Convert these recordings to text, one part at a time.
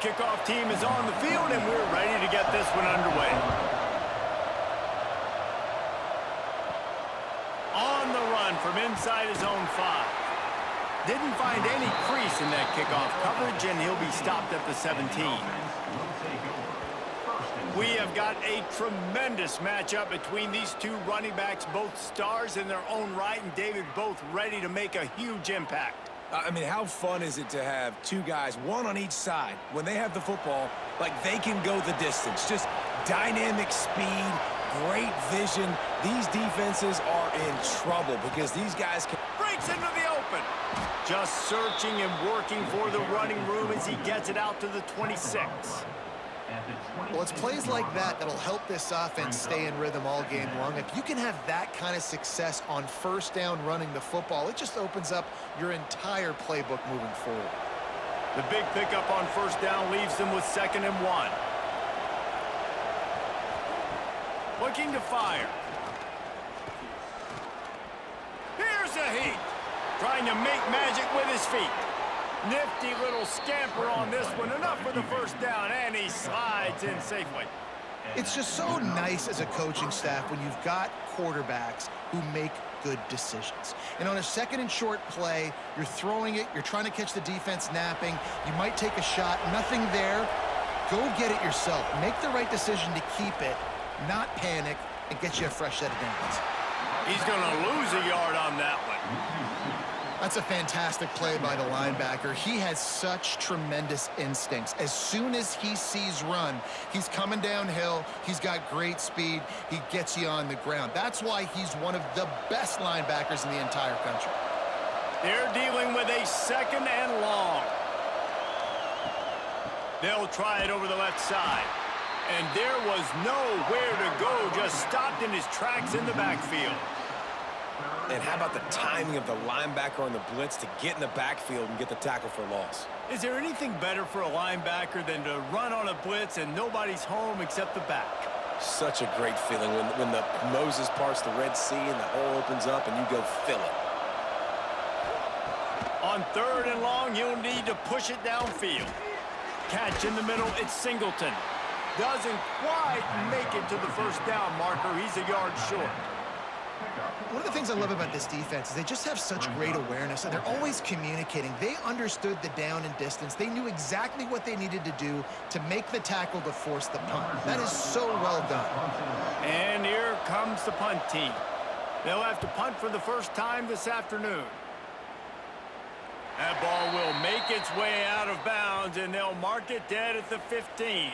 kickoff team is on the field, and we're ready to get this one underway. On the run from inside his own 5. Didn't find any crease in that kickoff coverage, and he'll be stopped at the 17. We have got a tremendous matchup between these two running backs, both stars in their own right, and David, both ready to make a huge impact. I mean, how fun is it to have two guys, one on each side, when they have the football, like they can go the distance. Just dynamic speed, great vision. These defenses are in trouble because these guys can... Breaks into the open. Just searching and working for the running room as he gets it out to the 26. Well, it's plays like that that'll help this offense stay in rhythm all game long. If you can have that kind of success on first down running the football, it just opens up your entire playbook moving forward. The big pickup on first down leaves them with 2nd and 1. Looking to fire. Here's a heat. Trying to make magic with his feet. Nifty little scamper on this one. Enough for the first down, and he slides in safely. It's just so nice as a coaching staff when you've got quarterbacks who make good decisions. And on a 2nd and short play, you're throwing it, you're trying to catch the defense napping, you might take a shot, nothing there. Go get it yourself. Make the right decision to keep it, not panic, and get you a fresh set of downs. He's going to lose a yard on that one. That's a fantastic play by the linebacker. He has such tremendous instincts. As soon as he sees run, he's coming downhill. He's got great speed. He gets you on the ground. That's why he's one of the best linebackers in the entire country. They're dealing with a 2nd and long. They'll try it over the left side. And there was nowhere to go, just stopped in his tracks in the backfield. And how about the timing of the linebacker on the blitz to get in the backfield and get the tackle for loss? Is there anything better for a linebacker than to run on a blitz and nobody's home except the back? Such a great feeling when the Moses parts the Red Sea and the hole opens up and you go fill it. On 3rd and long, you'll need to push it downfield. Catch in the middle, it's Singleton. Doesn't quite make it to the first down marker. He's a yard short. One of the things I love about this defense is they just have such great awareness, and they're always communicating. They understood the down and distance. They knew exactly what they needed to do to make the tackle to force the punt. That is so well done. And here comes the punt team. They'll have to punt for the first time this afternoon. That ball will make its way out of bounds, and they'll mark it dead at the 15.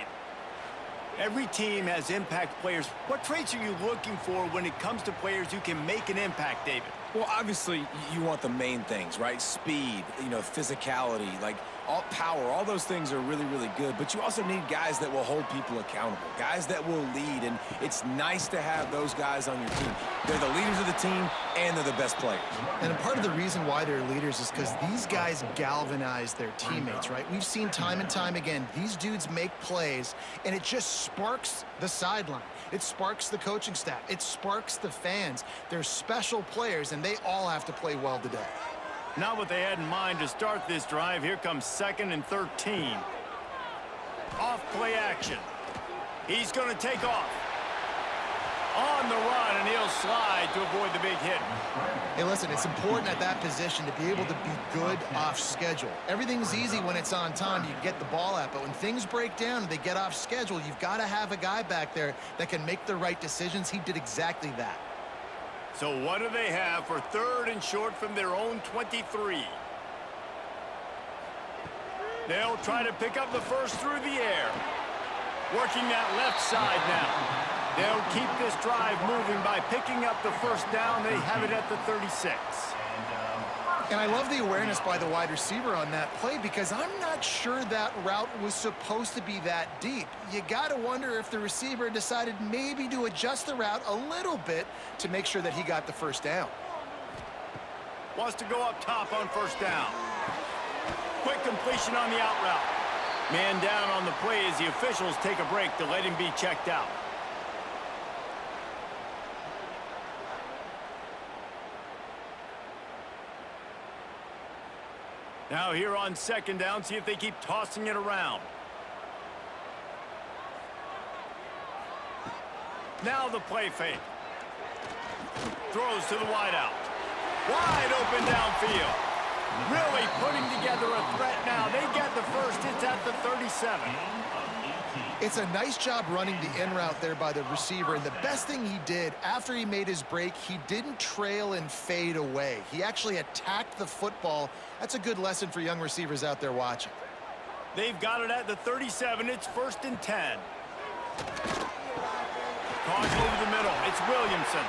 Every team has impact players. What traits are you looking for when it comes to players who can make an impact, David? Well, obviously, you want the main things, right? Speed, physicality, like all power, all those things are really, really good. But you also need guys that will hold people accountable, guys that will lead. And it's nice to have those guys on your team. They're the leaders of the team, and they're the best players. And part of the reason why they're leaders is because these guys galvanize their teammates, right? We've seen time and time again, these dudes make plays, and it just sparks the sideline. It sparks the coaching staff. It sparks the fans. They're special players, and they all have to play well today. Not what they had in mind to start this drive. Here comes 2nd and 13. Off play action. He's going to take off. On the run, and he'll slide to avoid the big hit. Hey, listen, it's important at that position to be able to be good off schedule. Everything's easy when it's on time. You can get the ball out, but when things break down and they get off schedule, you've got to have a guy back there that can make the right decisions. He did exactly that. So what do they have for 3rd and short from their own 23? They'll try to pick up the first through the air. Working that left side now. They'll keep this drive moving by picking up the first down. They have it at the 36. And I love the awareness by the wide receiver on that play because I'm not sure that route was supposed to be that deep. You got to wonder if the receiver decided maybe to adjust the route a little bit to make sure that he got the first down. Wants to go up top on first down. Quick completion on the out route. Man down on the play as the officials take a break to let him be checked out. Now here on 2nd down, see if they keep tossing it around. Now the play fake. Throws to the wideout. Wide open downfield. Really putting together a threat now. They get the first. It's at the 37. It's a nice job running the in route there by the receiver, and the best thing he did after he made his break, he didn't trail and fade away. He actually attacked the football. That's a good lesson for young receivers out there watching. They've got it at the 37. It's 1st and 10. Caught over the middle. It's Williamson.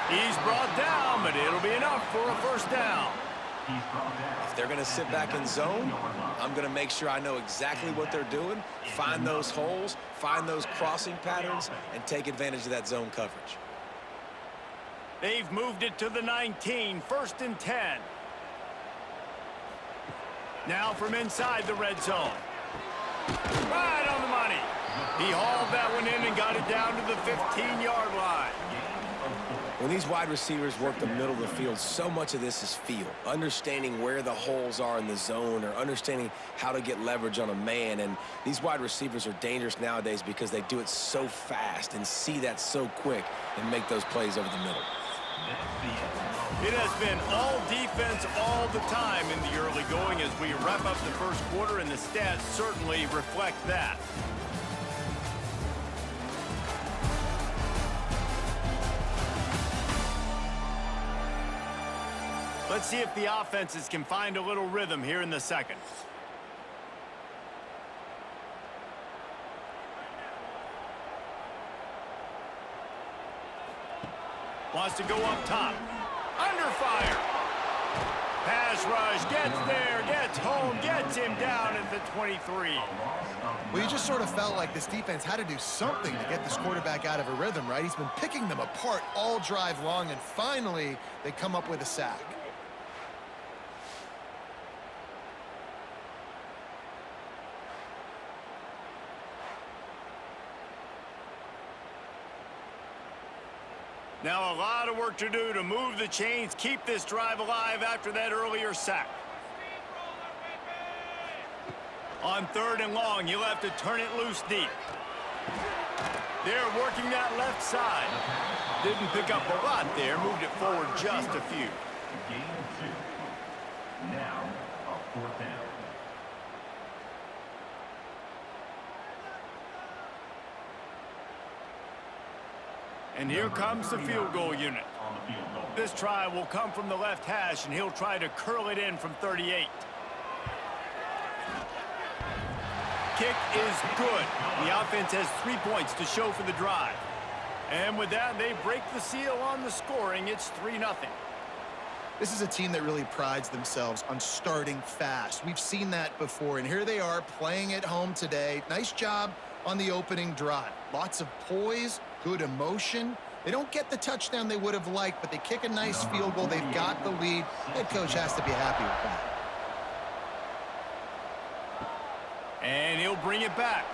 He's brought down, but it'll be enough for a first down. If they're going to sit back in zone, I'm going to make sure I know exactly what they're doing, find those holes, find those crossing patterns, and take advantage of that zone coverage. They've moved it to the 19, 1st and 10. Now from inside the red zone. Right on the money. He hauled that one in and got it down to the 15-yard line. When these wide receivers work the middle of the field, so much of this is feel. Understanding where the holes are in the zone or understanding how to get leverage on a man. And these wide receivers are dangerous nowadays because they do it so fast and see that so quick and make those plays over the middle. It has been all defense all the time in the early going as we wrap up the first quarter, and the stats certainly reflect that. Let's see if the offenses can find a little rhythm here in the second. Wants to go up top. Under fire. Pass rush. Gets there. Gets home. Gets him down at the 23. Well, you just sort of felt like this defense had to do something to get this quarterback out of a rhythm, right? He's been picking them apart all drive long, and finally they come up with a sack. Now a lot of work to do to move the chains, keep this drive alive after that earlier sack. On 3rd and long, you'll have to turn it loose deep. They're working that left side. Didn't pick up a lot there, moved it forward just a few. Gain 2. Now, a 4th down. And here comes the field goal unit. This try will come from the left hash, and he'll try to curl it in from 38. Kick is good. The offense has 3 points to show for the drive. And with that, they break the seal on the scoring. It's 3-0. This is a team that really prides themselves on starting fast. We've seen that before, and here they are playing at home today. Nice job on the opening drive. Lots of poise, good emotion. They don't get the touchdown they would have liked, but they kick a nice field goal. They've got the lead. Head coach has to be happy with that. And he'll bring it back.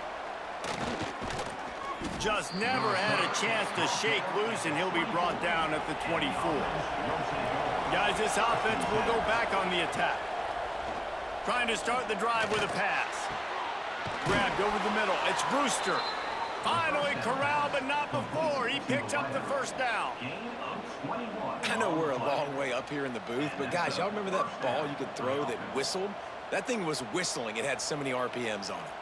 Just never had a chance to shake loose, and he'll be brought down at the 24. Guys, this offense will go back on the attack. Trying to start the drive with a pass. Grabbed over the middle. It's Brewster. Finally corralled, but not before. He picks up the first down. I know we're a long way up here in the booth, but guys, y'all remember that ball you could throw that whistled? That thing was whistling. It had so many RPMs on it.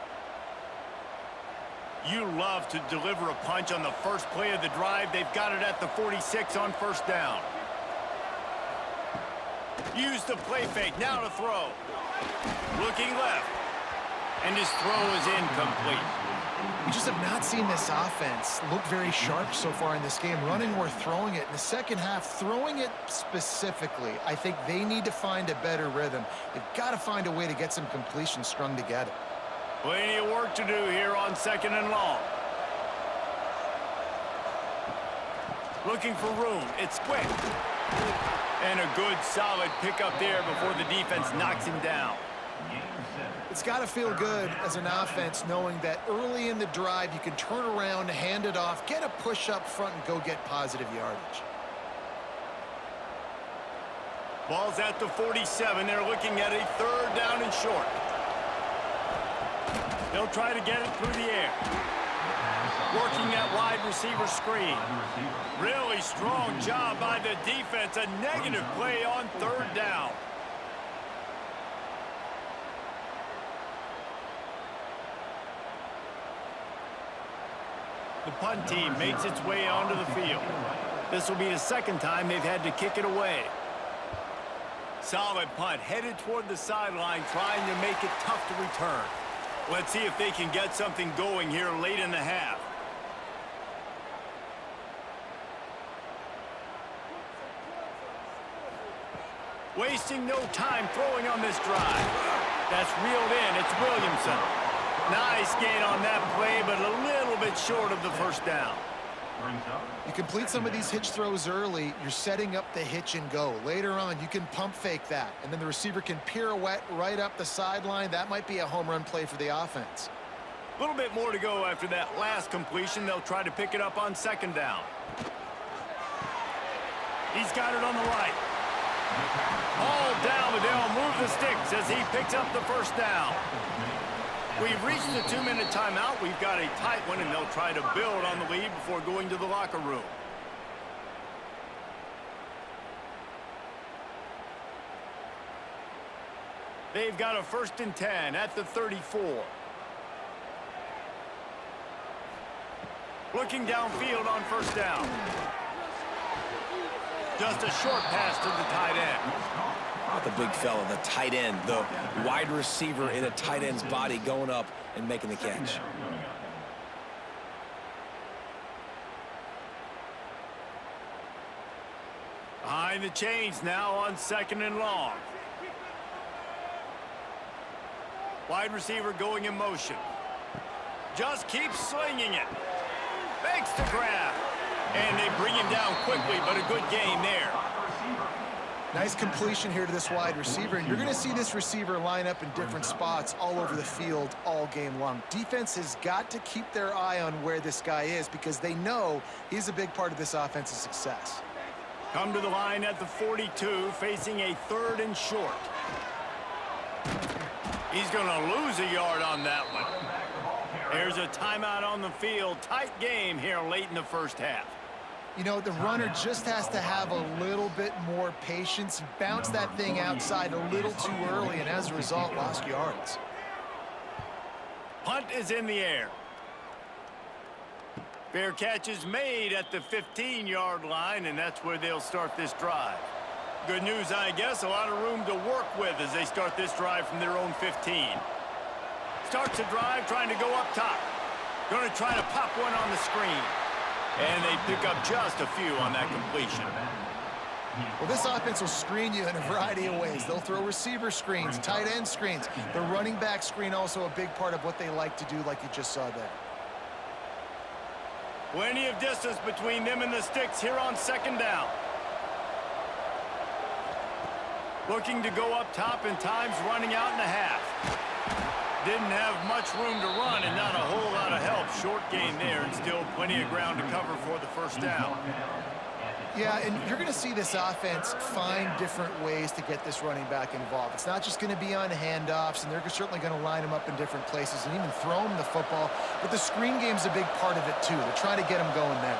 You love to deliver a punch on the first play of the drive. They've got it at the 46 on first down. Use the play fake. Now to throw. Looking left. And his throw is incomplete. We just have not seen this offense look very sharp so far in this game, running or throwing it. In the second half, throwing it specifically, I think they need to find a better rhythm. They've got to find a way to get some completions strung together. Plenty of work to do here on 2nd and long. Looking for room. It's quick. And a good, solid pickup there before the defense knocks him down. It's got to feel good as an offense knowing that early in the drive you can turn around, hand it off, get a push up front, and go get positive yardage. Ball's at the 47. They're looking at a 3rd down and short. They'll try to get it through the air. Working that wide receiver screen. Really strong job by the defense. A negative play on third down. The punt team makes its way onto the field. This will be the second time they've had to kick it away. Solid punt, headed toward the sideline, trying to make it tough to return. Let's see if they can get something going here late in the half. Wasting no time throwing on this drive. That's reeled in. It's Williamson. Nice gain on that play, but a little bit short of the first down. You complete some of these hitch throws early, you're setting up the hitch and go. Later on, you can pump fake that, and then the receiver can pirouette right up the sideline. That might be a home run play for the offense. A little bit more to go after that last completion. They'll try to pick it up on second down. He's got it on the right. All down, but they'll move the sticks as he picks up the first down. We've reached the 2-minute timeout. We've got a tight one, and they'll try to build on the lead before going to the locker room. They've got a 1st and 10 at the 34. Looking downfield on first down. Just a short pass to the tight end. Not the big fella, the tight end, the wide receiver in a tight end's body going up and making the catch. Behind the chains now on 2nd and long. Wide receiver going in motion. Just keeps slinging it. Makes the grab. And they bring him down quickly, but a good gain there. Nice completion here to this wide receiver, and you're going to see this receiver line up in different spots all over the field all game long. Defense has got to keep their eye on where this guy is because they know he's a big part of this offense's success. Come to the line at the 42, facing a 3rd and short. He's going to lose a yard on that one. There's a timeout on the field. Tight game here late in the first half. You know, the runner just has to have a little bit more patience, bounce that thing outside a little too early, and as a result, lost yards. Punt is in the air. Fair catch is made at the 15-yard line, and that's where they'll start this drive. Good news, I guess, a lot of room to work with as they start this drive from their own 15. Starts the drive trying to go up top. Going to try to pop one on the screen. And they pick up just a few on that completion. Well, this offense will screen you in a variety of ways. They'll throw receiver screens, tight end screens. The running back screen also a big part of what they like to do, like you just saw there. Plenty of distance between them and the sticks here on 2nd down. Looking to go up top, and time's running out in the half. Didn't have much room to run and not a whole lot of help. Short gain there and still plenty of ground to cover for the first down. Yeah, and you're going to see this offense find different ways to get this running back involved. It's not just going to be on handoffs, and they're certainly going to line him up in different places and even throw him the football. But the screen game's a big part of it, too. They're trying to get him going there.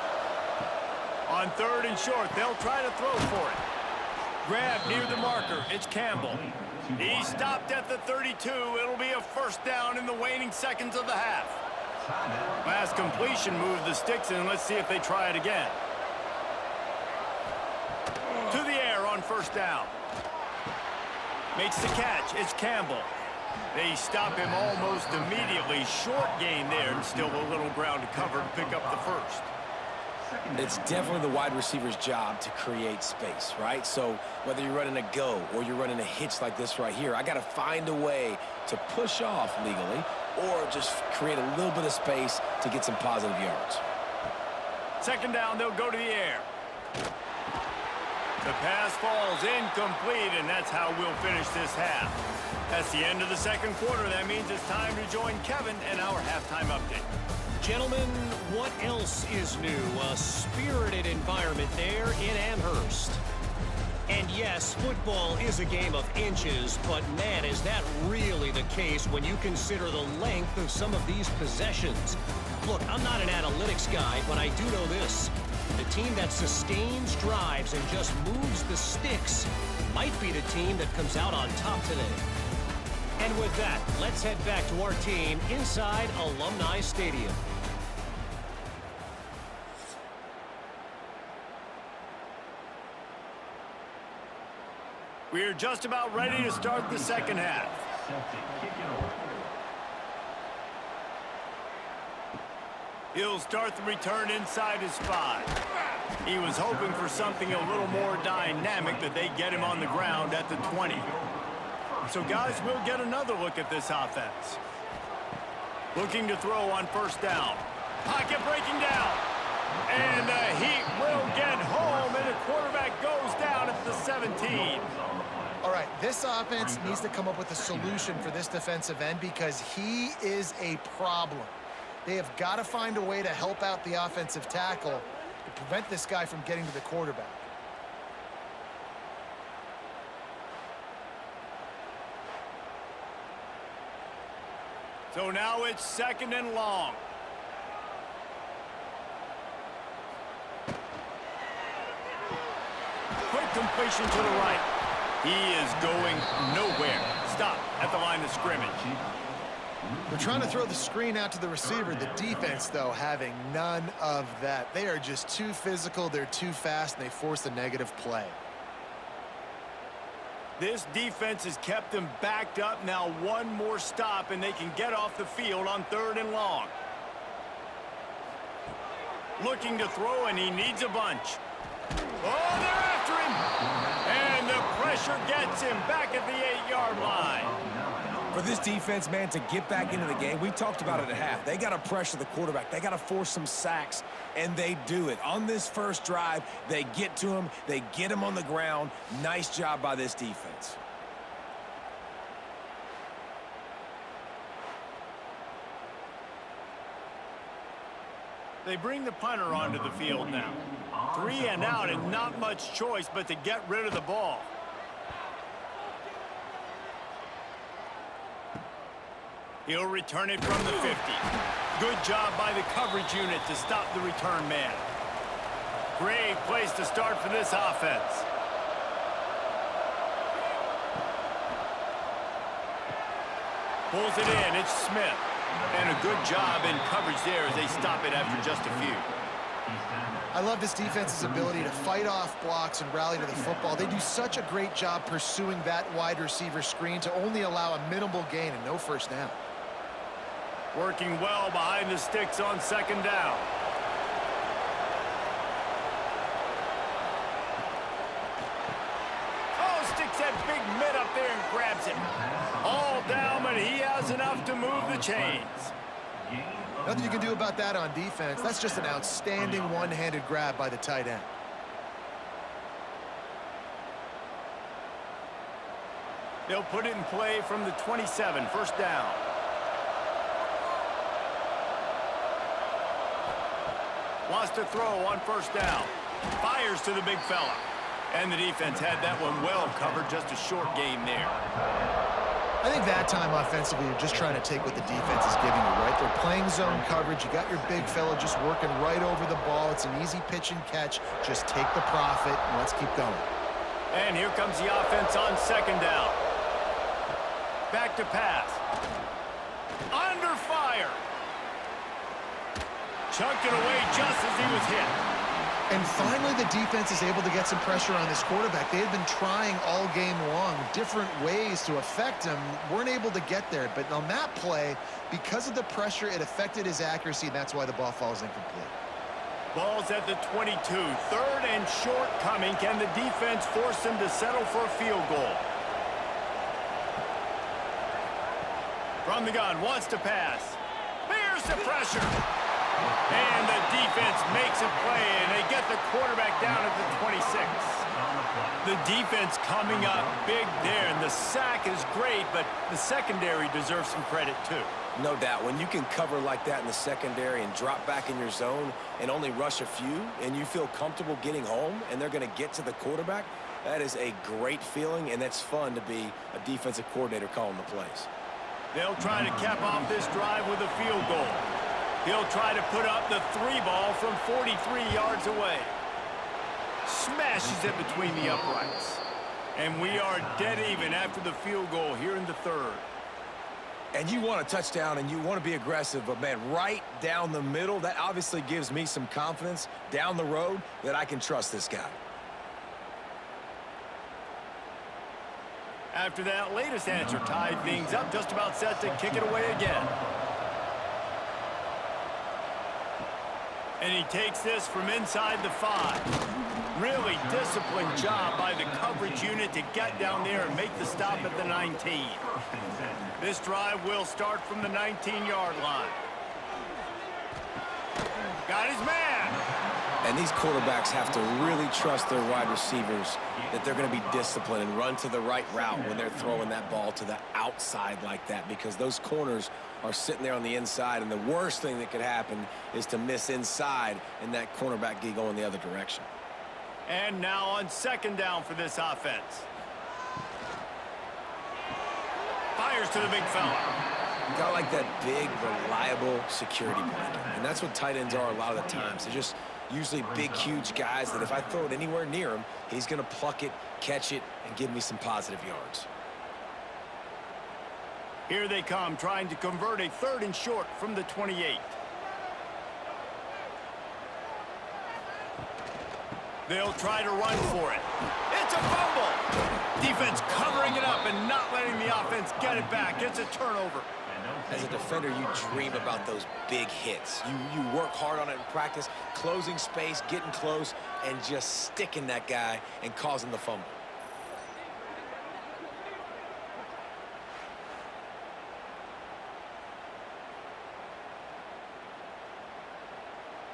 On 3rd and short, they'll try to throw for it. Grab near the marker. It's Campbell. He stopped at the 32. It'll be a first down in the waning seconds of the half. Last completion moved the sticks, and let's see if they try it again. To the air on first down. Makes the catch. It's Campbell. They stop him almost immediately. Short gain there, and still a little ground to cover to pick up the first. It's definitely the wide receiver's job to create space, right? So whether you're running a go or you're running a hitch like this right here, I got to find a way to push off legally or just create a little bit of space to get some positive yards. 2nd down, they'll go to the air. The pass falls incomplete, and that's how we'll finish this half. That's the end of the 2nd quarter. That means it's time to join Kevin and our halftime update. Gentlemen, what else is new? A spirited environment there in Amherst. And yes, football is a game of inches, but man, is that really the case when you consider the length of some of these possessions. Look, I'm not an analytics guy, but I do know this. The team that sustains drives and just moves the sticks might be the team that comes out on top today. And with that, let's head back to our team inside Alumni Stadium. We're just about ready to start the second half. He'll start the return inside his 5. He was hoping for something a little more dynamic, but they get him on the ground at the 20. So, guys, we'll get another look at this offense. Looking to throw on first down. Pocket breaking down. And the Heat will get home, and the quarterback goes down at the 17. All right, this offense needs to come up with a solution for this defensive end because he is a problem. They have got to find a way to help out the offensive tackle to prevent this guy from getting to the quarterback. So now it's 2nd and long. Quick completion to the right. He is going nowhere. Stop at the line of scrimmage. They're trying to throw the screen out to the receiver. The defense, though, having none of that. They are just too physical, they're too fast, and they force a negative play. This defense has kept them backed up. Now one more stop, and they can get off the field on 3rd and long. Looking to throw, and he needs a bunch. Oh, they're after him! And the pressure gets him back at the 8-yard line. For this defense, man, to get back into the game, we talked about it at half. They got to pressure the quarterback. They got to force some sacks, and they do it. On this first drive, they get to him. They get him on the ground. Nice job by this defense. They bring the punter onto the field now. 3 and out, and not much choice but to get rid of the ball. He'll return it from the 50. Good job by the coverage unit to stop the return man. Great place to start for this offense. Pulls it in. It's Smith. And a good job in coverage there as they stop it after just a few. I love this defense's ability to fight off blocks and rally to the football. They do such a great job pursuing that wide receiver screen to only allow a minimal gain and no first down. Working well behind the sticks on 2nd down. Oh, sticks that big mid up there and grabs it. All down, but he has enough to move the chains. Nothing you can do about that on defense. That's just an outstanding one-handed grab by the tight end. They'll put it in play from the 27, first down. Wants to throw on first down. Fires to the big fella. And the defense had that one well covered, just a short game there. I think that time offensively, you're just trying to take what the defense is giving you, right? They're playing zone coverage. You got your big fella just working right over the ball. It's an easy pitch and catch. Just take the profit and let's keep going. And here comes the offense on 2nd down. Back to pass. Under fire. Chucked it away just as he was hit. And finally, the defense is able to get some pressure on this quarterback. They had been trying all game long, different ways to affect him, weren't able to get there. But on that play, because of the pressure, it affected his accuracy, and that's why the ball falls incomplete. Ball's at the 22. 3rd and short coming. Can the defense force him to settle for a field goal? From the gun, wants to pass. Bears the pressure. And the defense makes a play, and they get the quarterback down at the 26. The defense coming up big there, and the sack is great, but the secondary deserves some credit too. No doubt. When you can cover like that in the secondary and drop back in your zone and only rush a few, and you feel comfortable getting home, and they're going to get to the quarterback, that is a great feeling, and that's fun to be a defensive coordinator calling the plays. They'll try to cap off this drive with a field goal. He'll try to put up the 3 ball from 43 yards away. Smashes it between the uprights. And we are dead even after the field goal here in the third. And you want a touchdown and you want to be aggressive, but man, right down the middle, that obviously gives me some confidence down the road that I can trust this guy. After that latest answer tied things up, just about set to kick it away again. And he takes this from inside the 5. Really disciplined job by the coverage unit to get down there and make the stop at the 19. This drive will start from the 19-yard line. Got his man. And these quarterbacks have to really trust their wide receivers that they're going to be disciplined and run to the right route when they're throwing that ball to the outside like that, because those corners are sitting there on the inside, and the worst thing that could happen is to miss inside and that cornerback get going the other direction. And now on second down for this offense. Fires to the big fella. You got like that big, reliable security blanket. And that's what tight ends are a lot of the times. They're just usually big, huge guys that if I throw it anywhere near him, he's going to pluck it, catch it, and give me some positive yards. Here they come, trying to convert a 3rd and short from the 28. They'll try to run for it. It's a fumble. Defense covering it up and not letting the offense get it back. It's a turnover. As a defender, you dream about those big hits. You work hard on it in practice, closing space, getting close, and just sticking that guy and causing the fumble.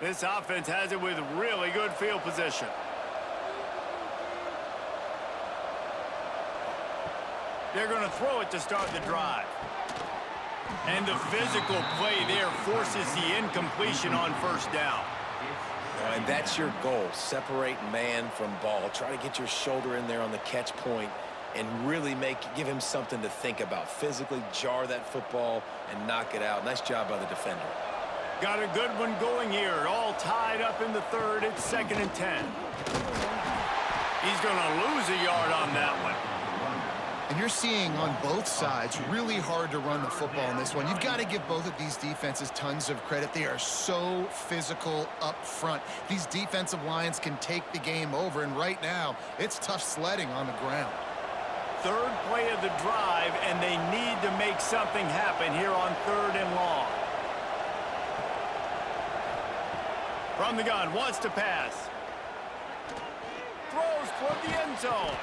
This offense has it with really good field position. They're going to throw it to start the drive. And the physical play there forces the incompletion on first down. And that's your goal. Separate man from ball. Try to get your shoulder in there on the catch point and really give him something to think about. Physically jar that football and knock it out. Nice job by the defender. Got a good one going here. All tied up in the 3rd. It's 2nd and 10. He's going to lose a yard on that one. And you're seeing on both sides really hard to run the football in this one. You've got to give both of these defenses tons of credit. They are so physical up front. These defensive lines can take the game over, and right now it's tough sledding on the ground. 3rd play of the drive, and they need to make something happen here on 3rd and long. From the gun, wants to pass. Throws toward the end zone.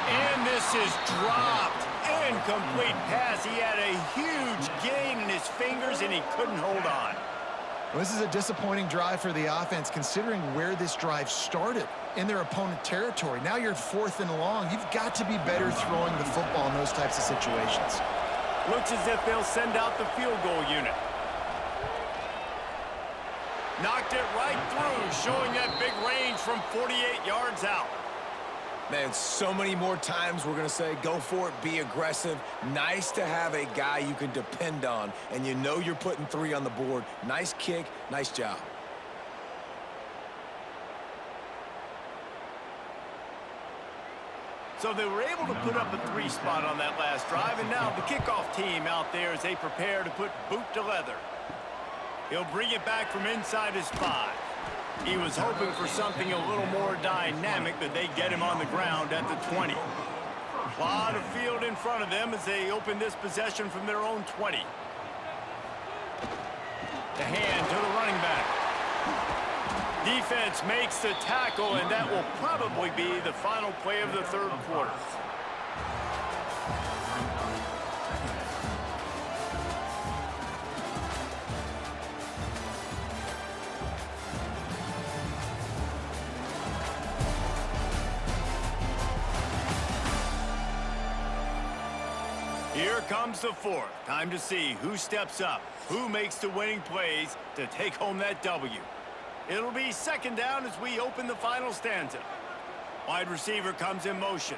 And this is dropped. Incomplete pass. He had a huge gain in his fingers, and he couldn't hold on. Well, this is a disappointing drive for the offense, considering where this drive started in their opponent territory. Now you're 4th and long. You've got to be better throwing the football in those types of situations. Looks as if they'll send out the field goal unit. Knocked it right through, showing that big range from 48 yards out. Man, so many more times we're going to say, go for it, be aggressive. Nice to have a guy you can depend on, and you know you're putting 3 on the board. Nice kick, nice job. So they were able to put up a 3 spot on that last drive, and now the kickoff team out there as they prepare to put boot to leather. He'll bring it back from inside his 5. He was hoping for something a little more dynamic, but they get him on the ground at the 20. A lot of field in front of them as they open this possession from their own 20. The hand to the running back. Defense makes the tackle, and that will probably be the final play of the 3rd quarter. Here comes the 4th. Time to see who steps up, who makes the winning plays to take home that W. It'll be 2nd down as we open the final stanza. Wide receiver comes in motion,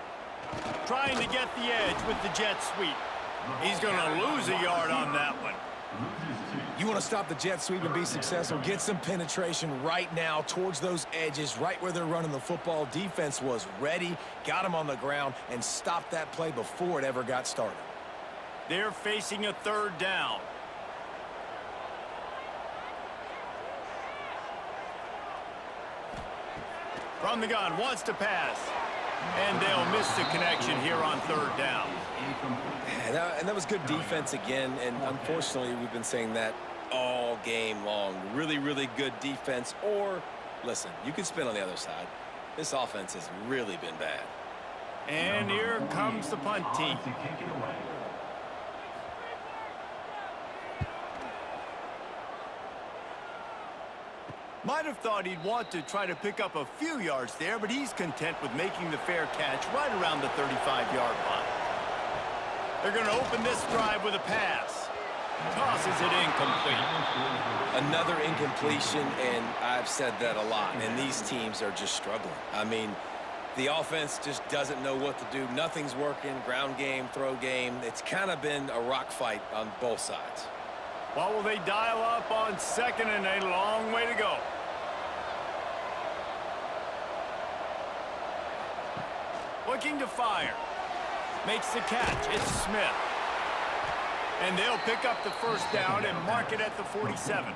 trying to get the edge with the jet sweep. He's going to lose a yard on that one. You want to stop the jet sweep and be successful, get some penetration right now towards those edges, right where they're running the football. Defense was ready, got them on the ground, and stopped that play before it ever got started. They're facing a third down. From the gun, wants to pass. And they'll miss the connection here on third down. And that was good defense again, and unfortunately, we've been saying that all game long. Really, really good defense, or, listen, you can spin on the other side. This offense has really been bad. And here comes the punt team. Might have thought he'd want to try to pick up a few yards there, but he's content with making the fair catch right around the 35-yard line. They're going to open this drive with a pass. Tosses it incomplete. Another incompletion, and I've said that a lot, and these teams are just struggling. I mean, the offense just doesn't know what to do. Nothing's working, ground game, throw game. It's kind of been a rock fight on both sides. Well, will they dial up on second and a long way to go? Looking to fire. Makes the catch. It's Smith. And they'll pick up the first down and mark it at the 47.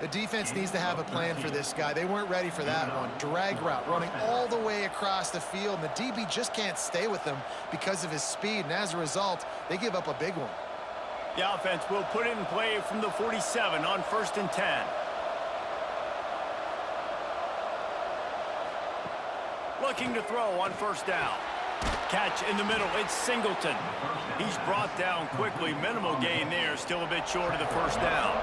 The defense needs to have a plan for this guy. They weren't ready for that one. Drag route, running all the way across the field, and the DB just can't stay with him because of his speed, and as a result, they give up a big one. The offense will put it in play from the 47 on 1st and 10. Looking to throw on first down. Catch in the middle. It's Singleton. He's brought down quickly. Minimal gain there. Still a bit short of the first down.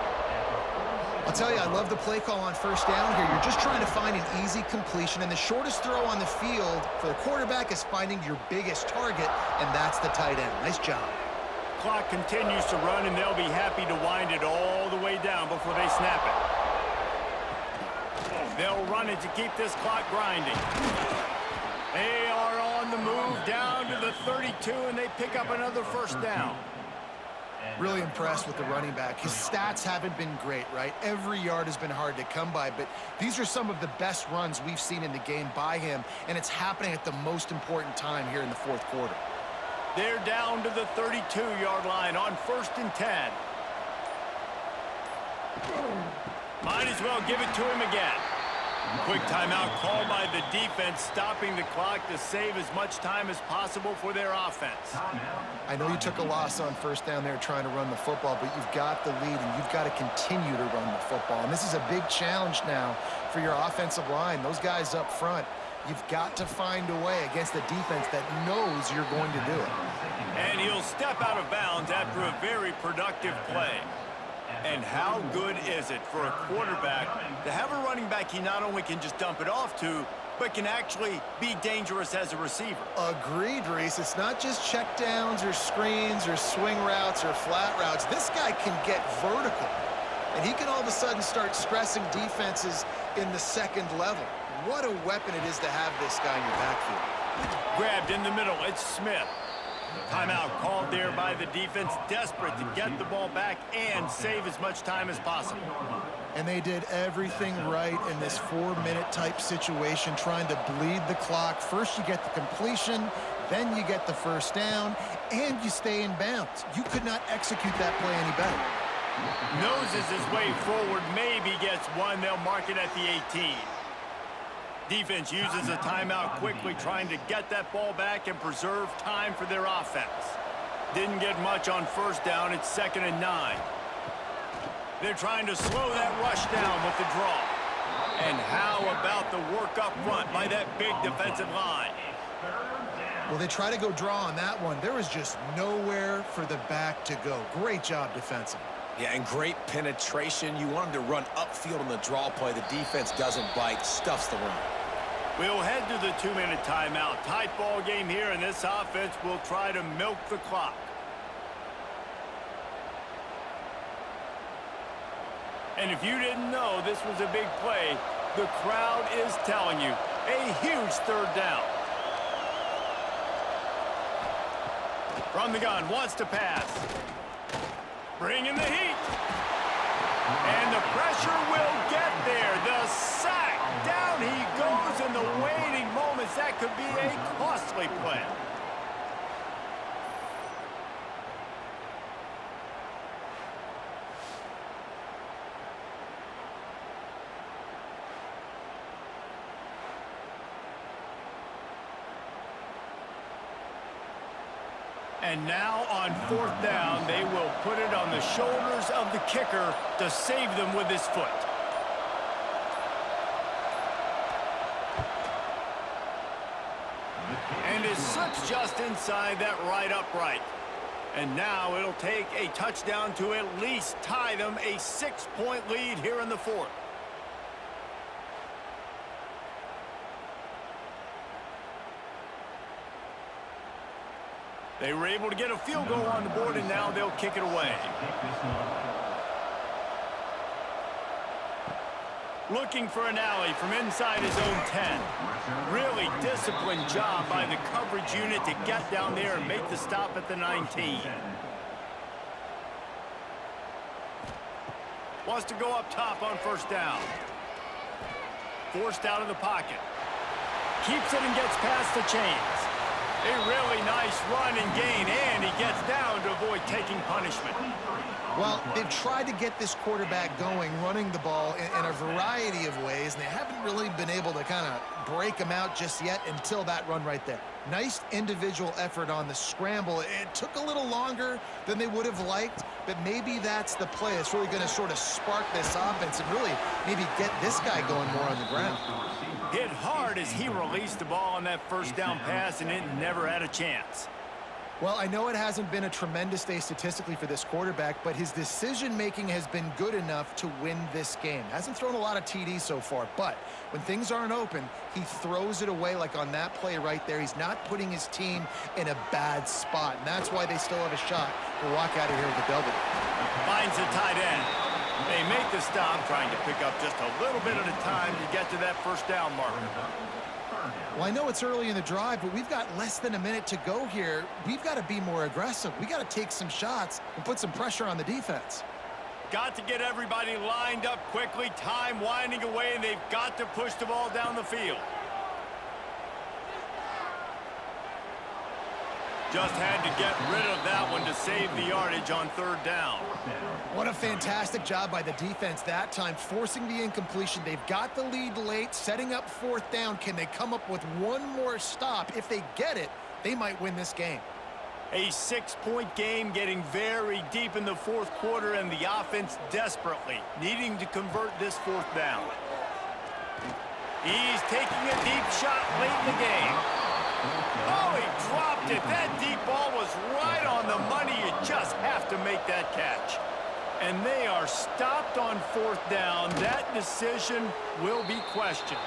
I'll tell you, I love the play call on first down here. You're just trying to find an easy completion, and the shortest throw on the field for the quarterback is finding your biggest target, and that's the tight end. Nice job. Clock continues to run, and they'll be happy to wind it all the way down before they snap it. They'll run it to keep this clock grinding. They are on the move down to the 32, and they pick up another first down. Really impressed with the running back. His stats haven't been great, right? Every yard has been hard to come by, but these are some of the best runs we've seen in the game by him, and it's happening at the most important time here in the fourth quarter. They're down to the 32-yard line on 1st and 10. Might as well give it to him again. Quick timeout called by the defense, stopping the clock to save as much time as possible for their offense. I know you took a loss on first down there trying to run the football, but you've got the lead, and you've got to continue to run the football. And this is a big challenge now for your offensive line. Those guys up front, you've got to find a way against a defense that knows you're going to do it. And he'll step out of bounds after a very productive play. And how good is it for a quarterback to have a running back he not only can just dump it off to, but can actually be dangerous as a receiver? Agreed, Reese. It's not just check downs or screens or swing routes or flat routes. This guy can get vertical, and he can all of a sudden start stressing defenses in the second level. What a weapon it is to have this guy in your backfield. Grabbed in the middle. It's Smith. Timeout called there by the defense, desperate to get the ball back and save as much time as possible. And they did everything right in this 4-minute type situation, trying to bleed the clock. First you get the completion, then you get the first down, and you stay in bounds. You could not execute that play any better. Noses his way forward, maybe gets one. They'll mark it at the 18. Defense uses a timeout quickly, trying to get that ball back and preserve time for their offense. Didn't get much on first down. It's 2nd and 9. They're trying to slow that rush down with the draw. And how about the work up front by that big defensive line? Well, they try to go draw on that one. There was just nowhere for the back to go. Great job defensively. Yeah, and great penetration. You want him to run upfield on the draw play. The defense doesn't bite, stuffs the run. We'll head to the 2-minute timeout. Tight ball game here, and this offense will try to milk the clock. And if you didn't know this was a big play, the crowd is telling you. A huge third down. From the gun, wants to pass. Bringing the heat. And the pressure will get there. The sack. Down he goes in the waiting moments. That could be a costly play. And now on 4th down, they will put it on the shoulders of the kicker to save them with his foot. And it slips just inside that right upright. And now it'll take a touchdown to at least tie them a 6-point lead here in the 4th. They were able to get a field goal on the board, and now they'll kick it away. Looking for an alley from inside his own 10. Really disciplined job by the coverage unit to get down there and make the stop at the 19. Wants to go up top on 1st down. Forced out of the pocket. Keeps it and gets past the chains. A really nice run and gain, and he gets down to avoid taking punishment. Well, they've tried to get this quarterback going, running the ball in a variety of ways, and they haven't really been able to kind of break him out just yet until that run right there. Nice individual effort on the scramble. It took a little longer than they would have liked, but maybe that's the play. It's really going to sort of spark this offense and really maybe get this guy going more on the ground. Hit hard as he released the ball on that 1st down pass, and it never had a chance. Well, I know it hasn't been a tremendous day statistically for this quarterback, but his decision-making has been good enough to win this game. Hasn't thrown a lot of TDs so far, but when things aren't open, he throws it away like on that play right there. He's not putting his team in a bad spot, and that's why they still have a shot to walk out of here with a W. Finds the tight end. They make the stop, trying to pick up just a little bit at a time to get to that 1st down marker. Well, I know it's early in the drive, but we've got less than a minute to go here. We've got to be more aggressive. We got to take some shots and put some pressure on the defense. Got to get everybody lined up quickly. Time winding away, and they've got to push the ball down the field. Just had to get rid of that one to save the yardage on 3rd down. What a fantastic job by the defense that time, forcing the incompletion. They've got the lead late, setting up 4th down. Can they come up with one more stop? If they get it, they might win this game. A 6-point game, getting very deep in the 4th quarter, and the offense desperately needing to convert this 4th down. He's taking a deep shot late in the game. Oh, he dropped it. That deep ball was right on the money. You just have to make that catch. And they are stopped on 4th down. That decision will be questioned.